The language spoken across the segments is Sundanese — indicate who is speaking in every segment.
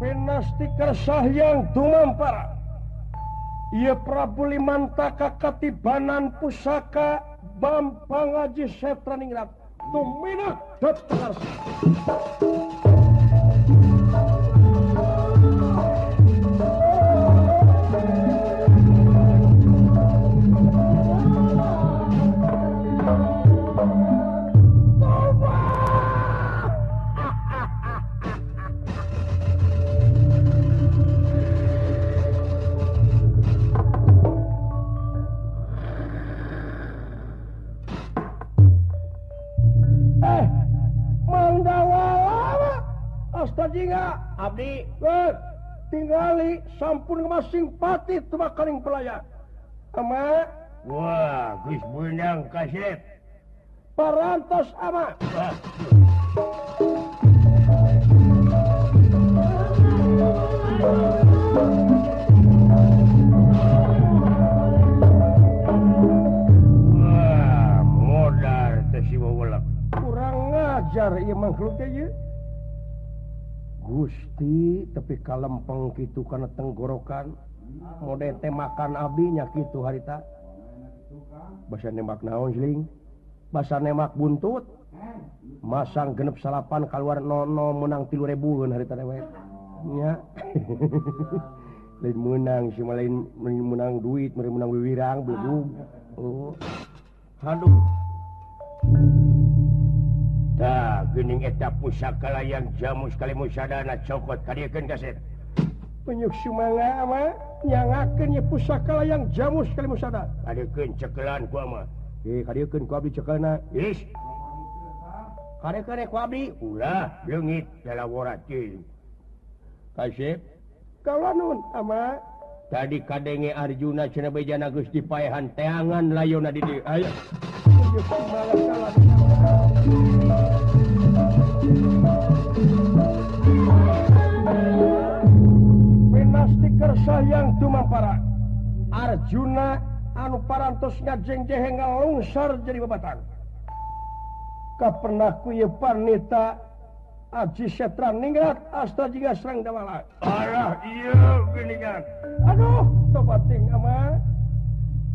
Speaker 1: penasti kersah yang dumampara ieu Prabu Limantaka katibanan pusaka Bampang Aji Setraningrat tumina datar Abdi tinggali sampun masing pati tebakaning pelayan ama
Speaker 2: wah geus beunang kasep
Speaker 1: parantos ama
Speaker 2: wah modal teh si wawelak
Speaker 1: kurang ngajar ieu makhluk teh ieu Gusti tapi kalempeng kitu kana tenggorokan mode teh makan abdi nya kitu harita basa nembak naon jling basa nembak buntut masang genep salapan kaluar nono menang 3.000 harita dewe nya lain menang si lain menang duit menang wiwirang belum oh aduh dah geuning eta pusaka layang jamu sekali musadana cokot kadiekeun kaset penyuk sumangga ama nyangakeun ye pusaka layang jamu sekali musada
Speaker 2: kadiekeun cekelan ku ama
Speaker 1: kadiekeun ku abdi cekelna
Speaker 2: is
Speaker 1: kare-kare ku abdi
Speaker 2: ulah leungit jalawora teuing
Speaker 1: kasep kawanun ama
Speaker 2: tadi kadenge Arjuna cenah bejana geus dipaehan teangan layonna di dieu aya
Speaker 1: penyuk sumangga kalah penasti kersah yang dumampara Arjuna anu parantos ngajeng-jeheng ngalungsar jadi babatang kapernah ku ieu panita Aji Setraningrat asta jiga serang dawala
Speaker 2: arah ieu geuningan
Speaker 1: aduh tobating ama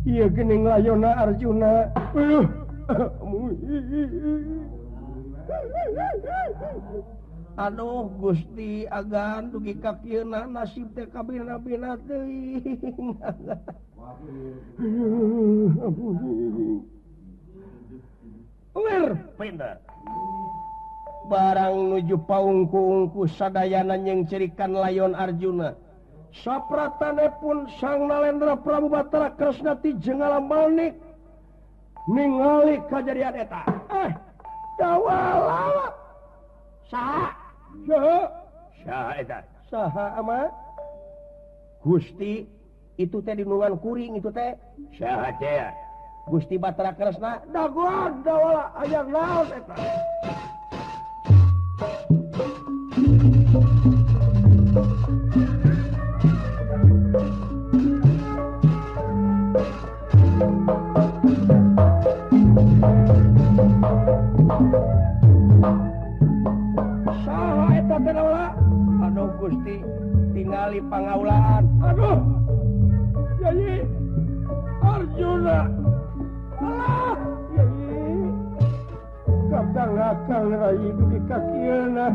Speaker 1: ieu geuning layonna Arjuna aduh Gusti agan dugi ka kieuna nasib teh kabina-bina teuing lir
Speaker 2: penda
Speaker 1: barang nuju paungku-ungku sadayana nyengcerikan layon Arjuna sapratanepun Sang Nalendra Prabu Batara Kresna ti Jenggala Manik ningali kajadian eta dawala saha
Speaker 2: eta
Speaker 1: saha ama Gusti itu teh dinungan kuring itu teh
Speaker 2: saha teh
Speaker 1: Gusti Batara Kresna dagon dawala aya naon eta saha eta teh dawala aduh Gusti tingali pangaulaan aduh Yai Arjuna alah Yai kakang rai dugi ka kieuna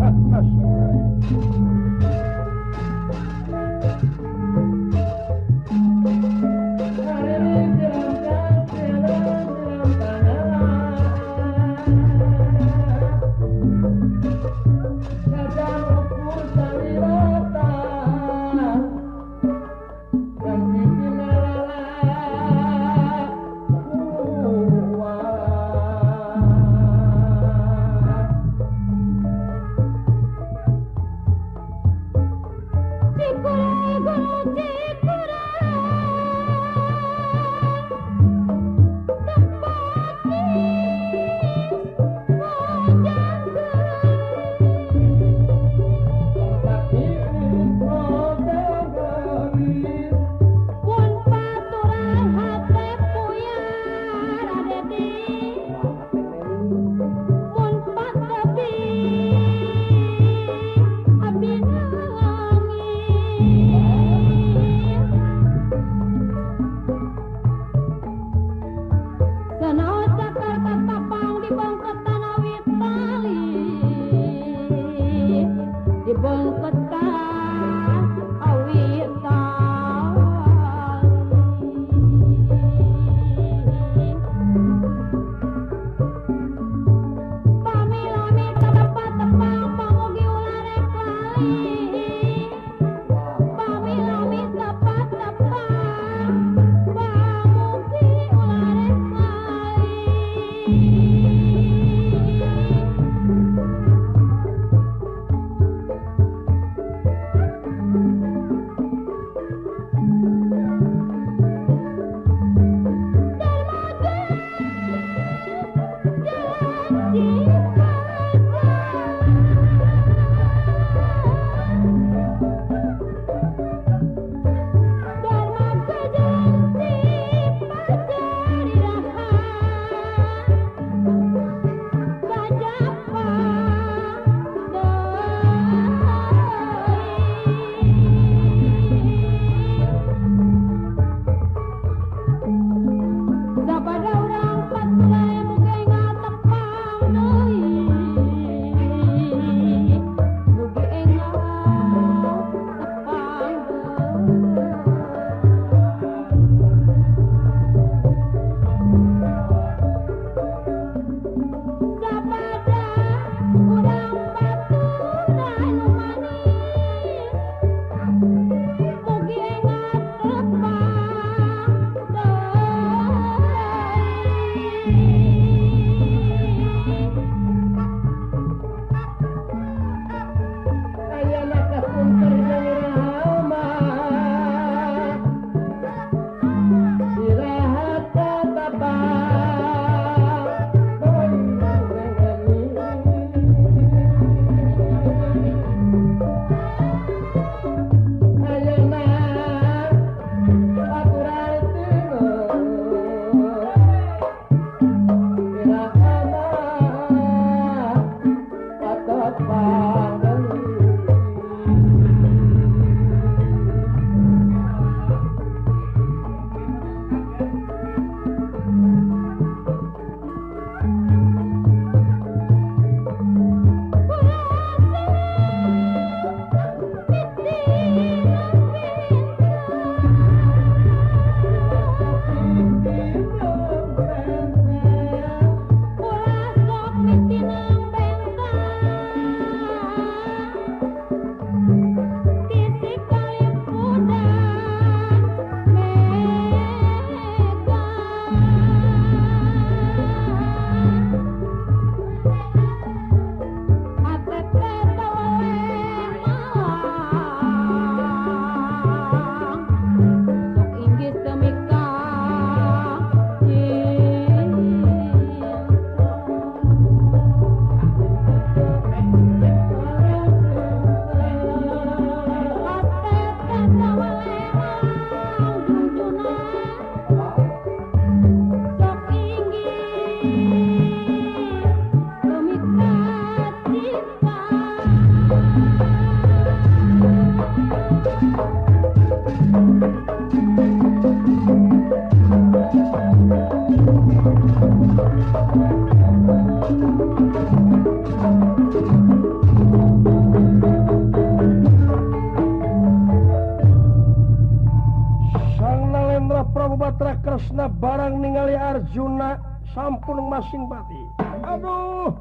Speaker 1: Kresna barang ningali Arjuna sampun masing pati. Aduh,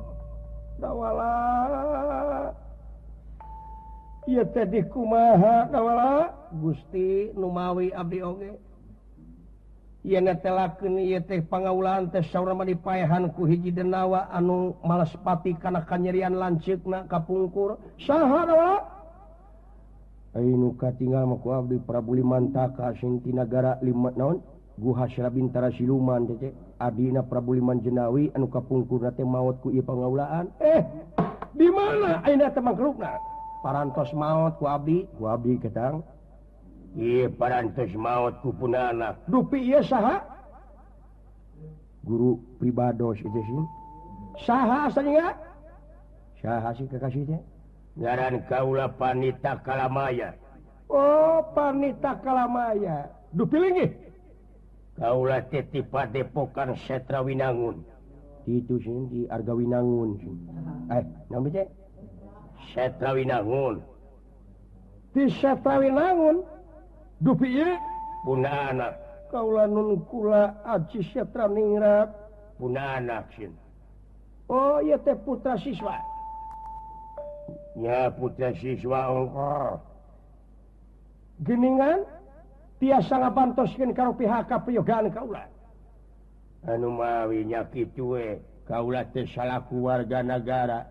Speaker 1: dawala. Ieu teh di kumaha dawala? Gusti numawi abdi oge. Ieu netelakeun ieu teh pangaulaan teh saurna mah dipaehan ku hiji denawa anu males pati kana kanyerian lanceukna kapungkur. Saha dawala? Ainu katinggal mah ku abdi Prabu Limantaka sing ti nagara lima naon? Guha Bintara Siluman teh adina Prabu Liman Jenawi anu kapungkurna teh maot ku ieu pangaulaan. Di mana ayeuna teh mangkrukna? Parantos maot ku abdi ketang. Ieu parantos maot ku punana. Dupi ieu saha? Guru pribados itu sih. Saha asalnya? Saha sih kakasih teh? Ngaran kaula Panita Kalamaya. Oh, Panita Kalamaya. Dupi linggih. Kaula teh ti Padepokan Setra Winangun. Itu sih di Arga Winangun. Naon teh?
Speaker 2: Setrawinangun
Speaker 1: di Setrawinangun dupi ieu
Speaker 2: puna anak
Speaker 1: kaula nun kula Aji Setraningrat
Speaker 2: puna anak sin
Speaker 1: oh ieu teh putra siswa
Speaker 2: nya putra siswa ongkor
Speaker 1: geningan tiasa ngabantoskeun karo pihak kaprayogaan kaula
Speaker 2: anu mawi nya kitu we kaula teh salaku warga negara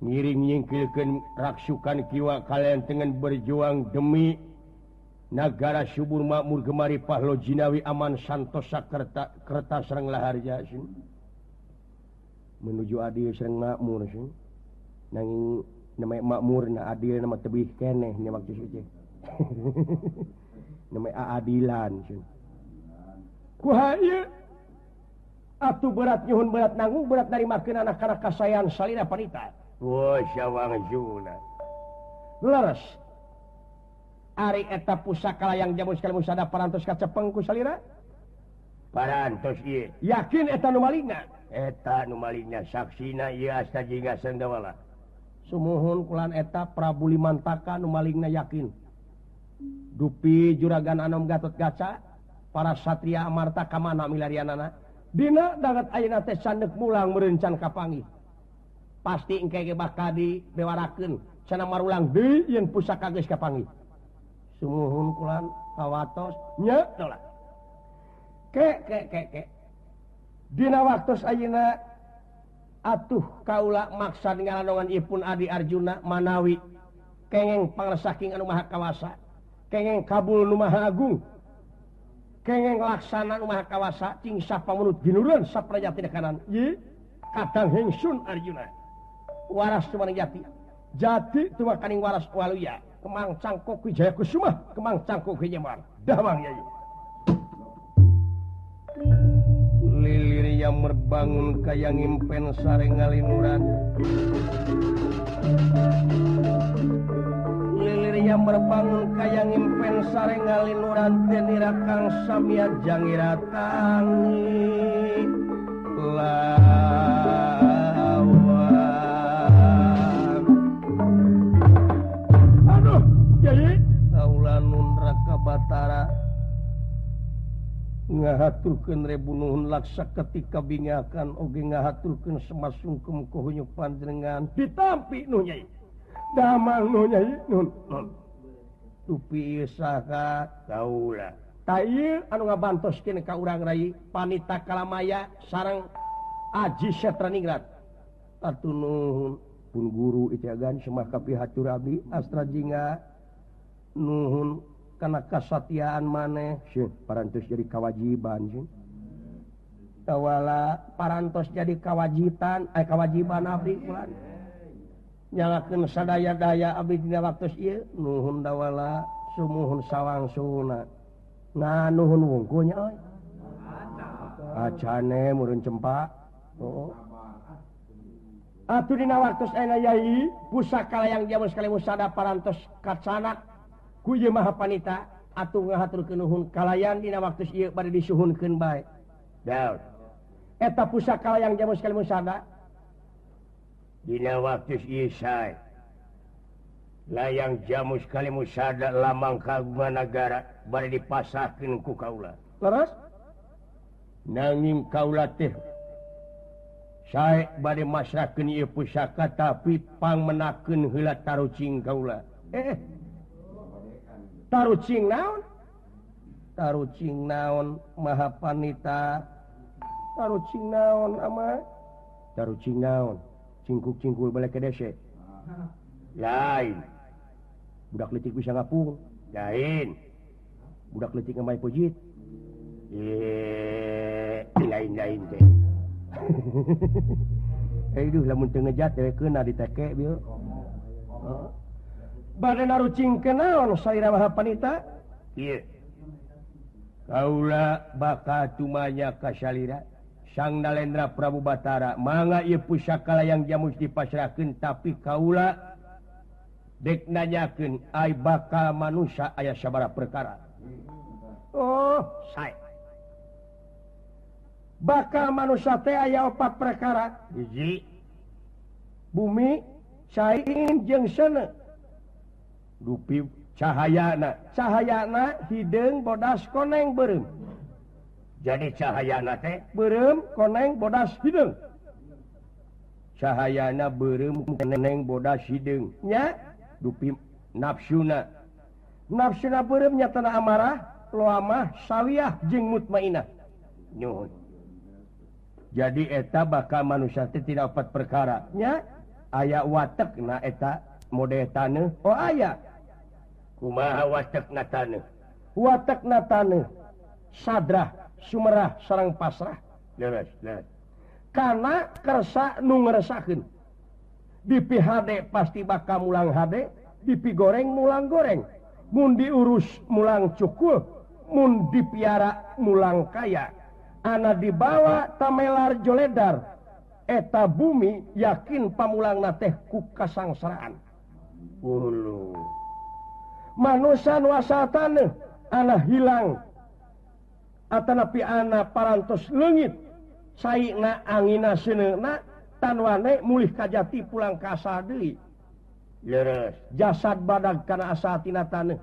Speaker 2: ngiring nyingkilkeun raksukan kiwa kalian dengan berjuang demi negara subur makmur gemari pahlo jinawi aman santosa kerta sareng laharja sin menuju adil sareng makmur sin nanging nama makmur na adil nama tebih keneh nya maksud teh nama adilan sin kuha ieu atuh berat nyuhun berat nanggung berat narimakeun anak-anak kasayan salira panita wah syawang juna
Speaker 1: leres ari eta pusaka yang jamu sekali musada parantos kacepeng ku salira
Speaker 2: parantos ieu
Speaker 1: yakin eta nu malingna
Speaker 2: eta nu malingna saksina ieu asta jingga sendawala
Speaker 1: sumuhun kulan eta Prabu Limantaka nu malingna yakin dupi juragan Anom Gatot Kaca para satria amarta ka mana milarianana dina dangat ayeuna teh sandeuk mulang merencan kapanggih pasti engke ge bakal dibewarakeun cenah marulang deui yen pusaka geus kapanggih sumuhun kulan kawatos nya tolak ke dina waktos ayeuna atuh kaula maksa ngalandongan ipun Adi Arjuna manawi kengeng pangresaking anu maha kawasa kengeng kabul nu maha agung kengeng laksana nu maha kawasa cing sapamunut ginureun saprajati kanan ye kadang hengsun Arjuna waras tu maneh jati tu makaning waras waluya kemang cangkok Wijaya Kusuma kemang cangkok Hijamar damang yai lilir yang merbangun kayang impen sareng ngalinuran lilir yang merbangun kayang impen sareng ngalinuran tenira kang samia jangiratani lawan aduh yai kaula nun Raka Batara ngahaturkeun rebu nuhun laksa ketika bingakan oge ngahaturkeun semasungkem kuhunyuk panjenengan ditampi nu nyai damang nu nyai nun tupi saha
Speaker 2: kaula
Speaker 1: ta ieu anu ngabantoskeun ka urang rai Panita Kalamaya sareng Aji Setraningrat atuh nuhun pun guru itiagan semah kapihatur abdi astra jingga nuhun karena kesatiaan maneh parantos jadi kewajiban tawala parantos jadi kewajiban abdi kulan nyalakeun sadaya-daya abdi dina waktos ieu nuhun dawala sumuhun sawangsuna nganuhun wungkulnya euy acane meureun cempa atuh dina waktos ayeuna yai pusaka yang jamu sekali musada parantos kacanak ku ieu maha panita atuh ngahaturkeun nuhun kalayan dina waktos ieu bade disuhunkeun bae
Speaker 2: daun
Speaker 1: eta pusaka yang jamu sekali musada
Speaker 2: dina waktos ieu sae layang jamu sekali musada lamang kagungan negara bade dipasahkeun ku kaula
Speaker 1: leres
Speaker 2: nanging kaula teh sae bade masrahkeun ieu pusaka tapi pangmenakeun heula tarucing kaula
Speaker 1: tarucing naon maha panita tarucing naon ama tarucing naon cingkuk-cingkul balik ke dese
Speaker 2: lain
Speaker 1: budak leutik bisa ngapung
Speaker 2: lain
Speaker 1: budak leutik ngamai pujit
Speaker 2: lain teh
Speaker 1: duh lamun teu ngejat keuna diteke bieu bade narucingkeun naon salira maha panita
Speaker 2: ieu kaula bakal tumanya ka salira Sang Nalendra Prabu Batara mangga ieu pusaka layang jamus dipasrahkeun tapi kaula dek nanyakeun ai bakal manusia aya sabaraha perkara
Speaker 1: oh sae bakal manusia teh aya 4 perkara
Speaker 2: hiji
Speaker 1: bumi cain jeung sana dupi cahayana hidung bodas koneng beureum
Speaker 2: jadi cahayana teh
Speaker 1: beureum koneng bodas hidung
Speaker 2: cahayana beureum koneng bodas hidung
Speaker 1: nya
Speaker 2: dupi nafsuna
Speaker 1: beureum nyatana amarah loamah sawiyah jeung mutmainah
Speaker 2: nyuhun jadi eta bakal manusia teh tidak dapat perkara
Speaker 1: nya
Speaker 2: aya watekna eta mode taneuh
Speaker 1: oh aya
Speaker 2: kumaha watekna
Speaker 1: taneuh sadrah sumerah sareng pasrah
Speaker 2: leres
Speaker 1: kana kersa nu ngresakeun dipi hade pasti bakal mulang hade dipi goreng mulang goreng mun diurus mulang cukul mun dipiara mulang kaya ana dibawa tamelar joledar eta bumi yakin pamulangna teh ku kasangsaraan
Speaker 2: ulu
Speaker 1: manusia nu asal taneuh ana hilang atanapi ana parantos leungit saina angina seuneuna tan wane mulih kajati pulang ka asal deui
Speaker 2: leres
Speaker 1: jasad badag kana asal tina taneuh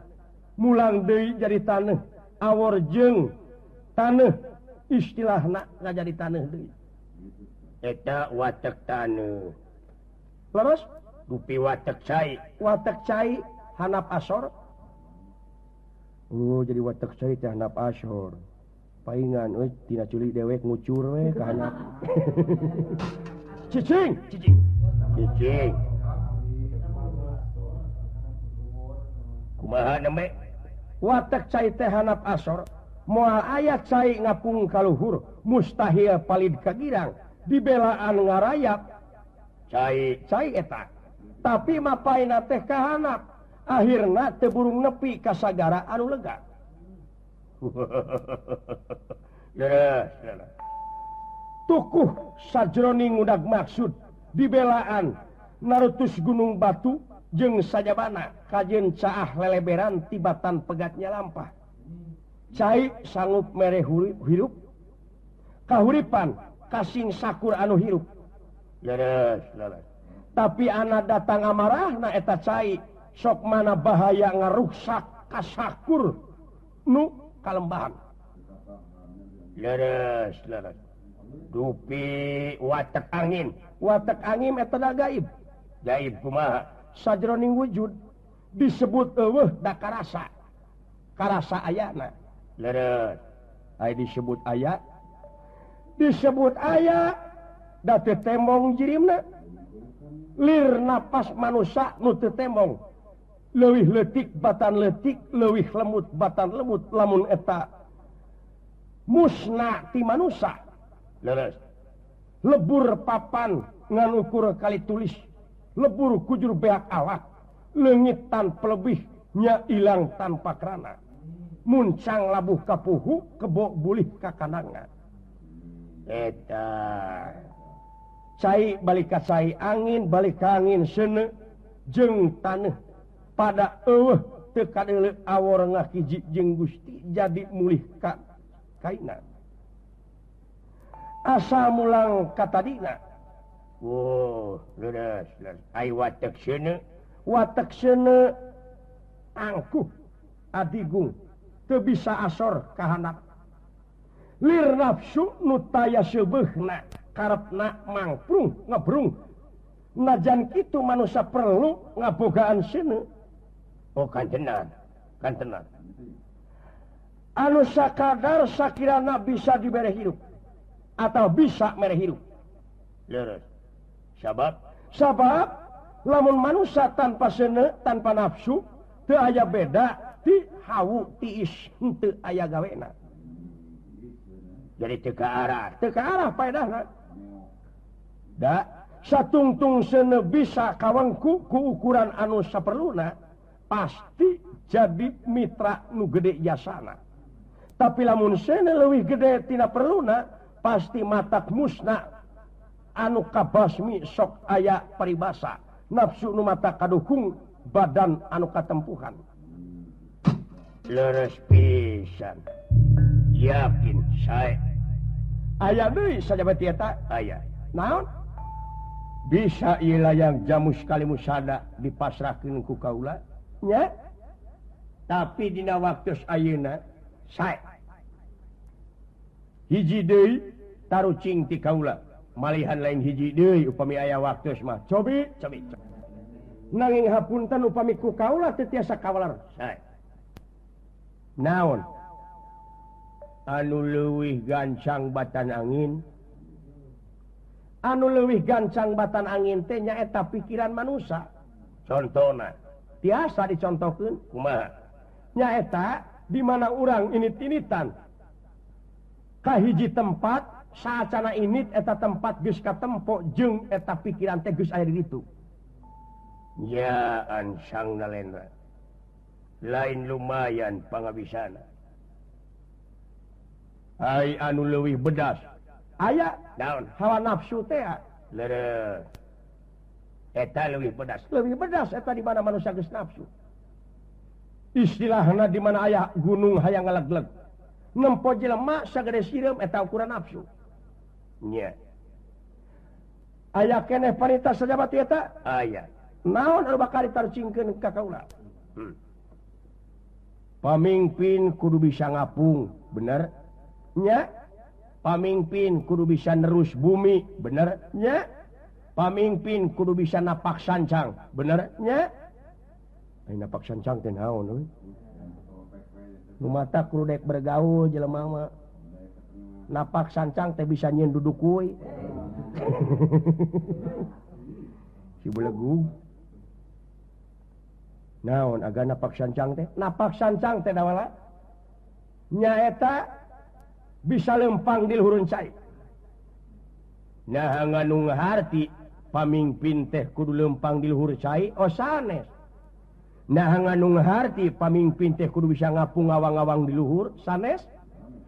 Speaker 1: mulang deui jadi taneuh awor jeung taneuh istilahna ngajadi taneuh deui
Speaker 2: eta watek taneuh
Speaker 1: leres
Speaker 2: dupi watek cai
Speaker 1: hanap asor oh jadi watek cai teh hanap asor paingan euy tina culik dewek ngucur we ka hanap cicing
Speaker 2: kumaha nembe
Speaker 1: watek cai teh hanap asor moal aya cai ngapung kaluhur mustahil palid ka girang dibelaan ngarayap cai eta tapi mapaina teh ka hanap akhirna teu burung nepi ka sagara anu lega
Speaker 2: leres
Speaker 1: tukuh sajroning ngudag maksud dibelaan narutus gunung batu jeung sajabana kajeun caah leleberan tibatan pegatnya lampah cai sanggup mere hirup kahuripan kasing sakur anu hirup
Speaker 2: leres
Speaker 1: tapi anak datang amarah na eta cai sok mana bahaya ngaruksak kasakur nu kalembahan
Speaker 2: leres dupi watek angin
Speaker 1: eta da gaib
Speaker 2: kumaha
Speaker 1: sajroning wujud disebut eueuh da karasa ayana
Speaker 2: leres
Speaker 1: ai disebut aya da teu tembong jirimna lir napas manusia nu teu tembong leuwih leutik batan leutik leuwih lemut batan lemut lamun eta musna ti manusia
Speaker 2: leres
Speaker 1: lebur papan ngan ukur kali tulis lebur kujur beak awak leungit tanpa lebih nya ilang tanpa kerana muncang labuh kapuhu kebo bulih kakananga
Speaker 2: eta
Speaker 1: cai balik ka cai angin balik ka angin seuneu jeung taneuh pada eueuh teu kadeuleu awor ngakiji jeung Gusti jadi mulih ka kaina asa mulang ka tadina
Speaker 2: leres ai watek seuneu
Speaker 1: angkuh adigung teu bisa asor ka handap lir nafsu nu taya seubeuna karepna mangprung ngebrung najan kitu manusia perlu ngabogaan seuneu
Speaker 2: kan tenan
Speaker 1: anu sakadar sakirana bisa dibere hidup atau bisa mere hidup
Speaker 2: leres sabab lamun manusia tanpa seuneu tanpa nafsu teu aya beda ti hawu tiis henteu aya gawena jadi teu ka
Speaker 1: arah paedahna da satungtung seuneu bisa kawengku ku ukuran anu saperluna pasti jadi mitra nu gede jasana tapi lamun seuneu leuwih gede tina perluna pasti matak musna anu kabasmi sok aya paribasa nafsu nu mata kadukung badan anu katempuhan
Speaker 2: leres pisan yakin sae
Speaker 1: aya deui sajabati eta
Speaker 2: aya
Speaker 1: naon
Speaker 2: bisa ialah yang jamu sekali musada dipasrahkeun ku kaula nya tapi dina waktu ayeuna sae hiji deui tarucing ti kaula malihan lain hiji deui upami aya waktu mah cobi nanging hapunten upami ku kaula teu tiasa kawalar sae naon anu leuwih gancang batan angin anu leuwih gancang batan angin teh nyaeta pikiran manusia contona tiasa dicontohkeun kumaha nyaeta di mana urang init-initan ka hiji tempat saacana init eta tempat geus katempo jeung eta pikiran teh geus aya di ditu nya ansang nalendra lain lumayan pangabisana ai anu leuwih bedas aya naon hawa nafsu teh leureuh eta leuwih bedas eta di mana manusia geus nafsu istilahna di mana aya gunung hayang ngalegleg nempo jelema sagede sireum eta ukuran nafsu nya aya keneh paritas sajabat eta aya naon anu bakal ditarucingkeun ka kaula pamimpin kudu bisa ngapung bener nya pamimpin kudu bisa nerus bumi bener nya pamimpin kudu bisa napak sancang bener nya napak sancang teh naon we nu mata kudu dek bergaul jelema mah napak sancang teh bisa nyieun duduk kuy si belegug naon aga napak sancang teh dawala nyaeta bisa lempang di luhur cai nah nganu ngaharti pamimpin teh kudu lempang di luhur cai sanes nah nganu ngaharti pamimpin teh kudu bisa ngapung ngawang-ngawang di luhur sanes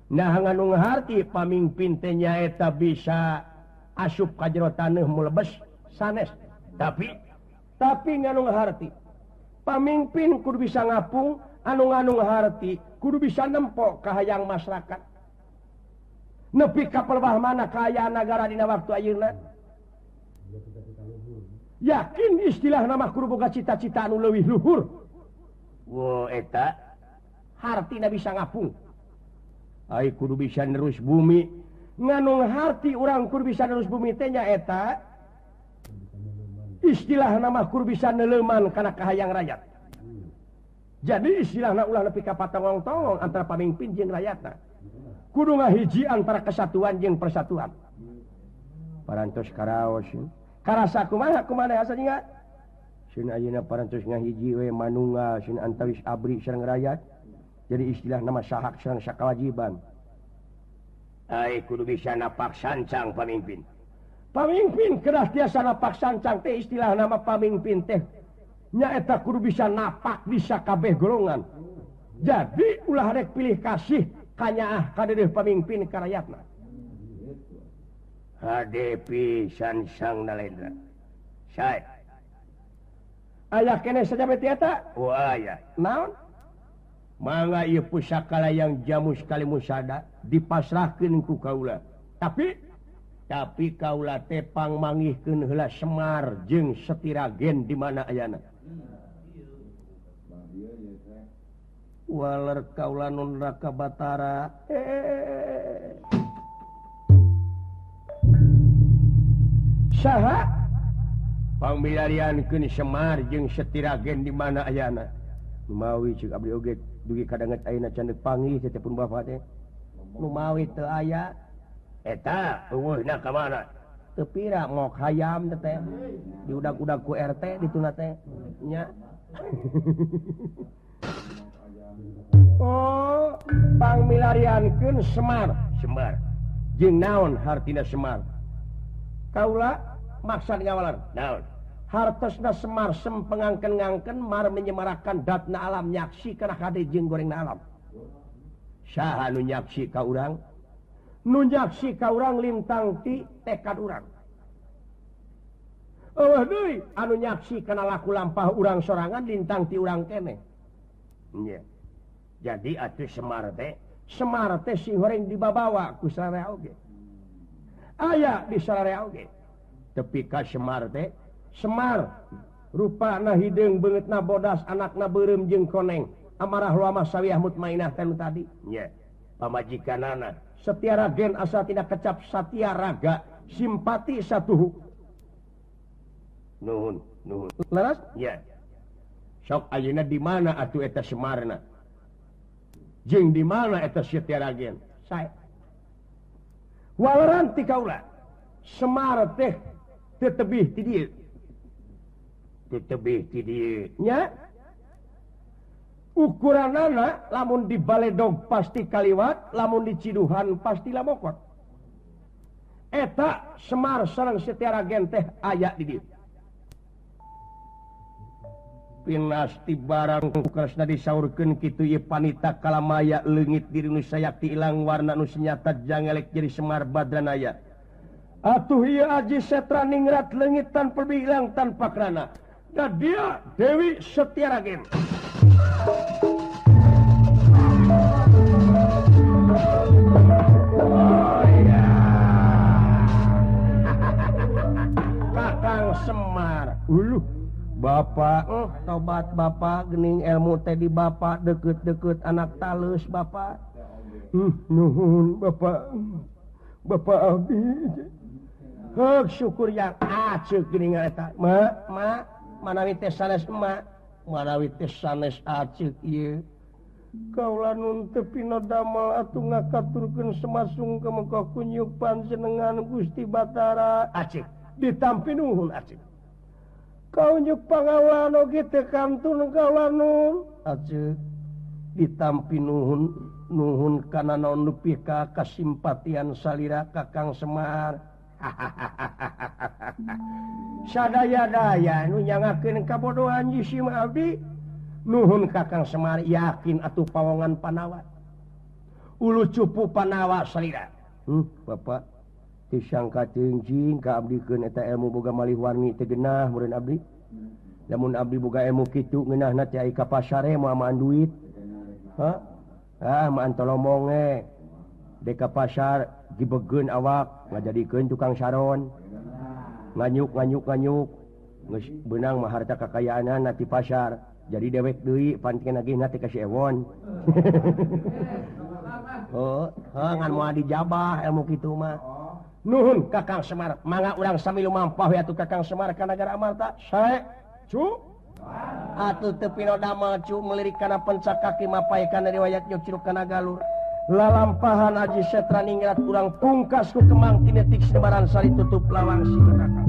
Speaker 2: nah nganu ngaharti pamimpin teh nyaeta bisa asup ka jero taneuh mulebes sanes tapi nganu ngaharti pamimpin kudu bisa ngapung anu nganu ngaharti kudu bisa nempo ka hayang masyarakat nepi ka pelebah mana kaayaan nagara dina waktu ayeuna yakin istilah nama kudu boga cita-cita anu leuwih luhur wo eta hartina bisa ngapung ai kudu bisa nerus bumi nganu harti urang kudu bisa nerus bumi teh nyaeta istilah nama kudu bisa neleuman kana kahayang rakyat jadi istilahna ulah nepi ka patongong-tongong antara pamimpin jeung rakyatna kudu ngahiji antara kesatuan jeung persatuan parantos karaos karasa kumaha asa nya sin ayeuna parantos ngahiji we manunggal sin antawis abri sareng rakyat jadi istilah nama sahak sareng sakawajiban ai kudu bisa napak sancang pamimpin kedah tiasa napak sancang teh istilah nama pamimpin teh nyaeta kudu bisa napak bisa kabeh golongan jadi ulah rek pilih kasih kanyaah kadeueuh pamimpin ka rakyatna hade pisan sang nalendra sae aya keneh sajabat eta aya naon mangga ieu pusakala yang jamu sekali musada dipasrahkeun ku kaula tapi kaula teh pangmangihkeun heula Semar jeung Setiragen di mana ayana waler kaula nun raka batara saha pangmilariankeun Semar jeung Setiragen di mana ayana numawi ceuk abdi oge dugi kadanget ayeuna can panggih teh pun bapak teh numawi teu aya eta eueuhna ka mana teu pira ngok hayam teh diudag-udag ku RT dituna teh nya oh pangmilariankeun Semar jeung naon hartina Semar kaula maksud ngawalan naon hartosna Semar sempengangken-ngangken mar menyemarakan datna alam nyaksi kana kade jeung gorengna alam saha nu nyaksi ka urang nu nyaksi ka urang lintang ti tekad urang eueuh deui anu nyaksi kana laku lampah urang sorangan lintang ti urang keneh nya jadi atuh Semar teh si horeng dibabawa ku sararea oge aya di sararea oge tepi ka Semar teh
Speaker 1: Semar rupana hideung beungeutna bodas anakna beureum jeung koneng amarah lama sawiah mutmainah teh tadi
Speaker 2: nya pamajikanana
Speaker 1: Setia Ragen asa tidak kecap Satya Raga simpati satuhu
Speaker 2: nuhun
Speaker 1: leres
Speaker 2: nya sok ayeuna di mana atuh eta Semarna jeung di mana eta Satya Ragen
Speaker 1: sae waleran ti kaula Semar teh teu tebih ti dieu nya ukuranana lamun di Baledog pasti kaliwat lamun di Ciduhan pasti lamokot eta Semar sareng Satya Ragen teh aya di dieu
Speaker 2: pinasti barang keresna disaurkeun kitu ieu panita kalamaya leungit diri nu sayakti ilang warna nu senyata jangelek jadi Semar Badranaya
Speaker 1: atuh ieu Aji Setra ningrat leungit tanpa bilang tanpa krana dan dia Dewi Satya Ragen
Speaker 2: Kakang Semar
Speaker 1: Bapak tobat Bapak gening ilmu teh di Bapak deket-deket anak talus Bapak nuhun Bapak abdi syukur yang aceuk geuning eta ma manawi teh sanes emak manawi teh sanes aceuk ieu kaula nun teu pina damel atuh ngakaturkeun semasung ka muka kunyuk panjenengan Gusti Batara aceuk ditampi nuhun aceuk kaunyuk pangawalan oge teh kantun kaula nun aceuk ditampi nuhun kana naon nepi ka kasimpatian salira Kakang Semar sadaya-daya nu nyangakeun kabodohan jisim abdi nuhun Kakang Semar yakin atuh pawongan Panawa ulu cupu Panawa salira Bapak disangka ceungjing ka abdikeun eta ilmu boga malih warni teu geunah meureun abdi lamun abdi boga ilmu kitu ngeunahna teh ai ka pasar moal maan duit maan tolomong dek ka pasar dibeugeun awak ngajadikeun tukang saron nganyuk geus beunang mah harta kakayaanna ti pasar jadi dewek deui pantikeun agihna teh ka si Ewon ngan moal dijabah ilmu kitu mah nuhun Kakang Semar mangga urang sami lumampah we atuh Kakang Semar ka nagara Amarta sae cu atuh teu pino damel cu melirik kana pencakaki mapaekan riwayat nyok Ciruk kana Galur lalampahan Aji Setra ningrat urang pungkas ku kemang tinetik sebaran sari tutup lawang si Kakang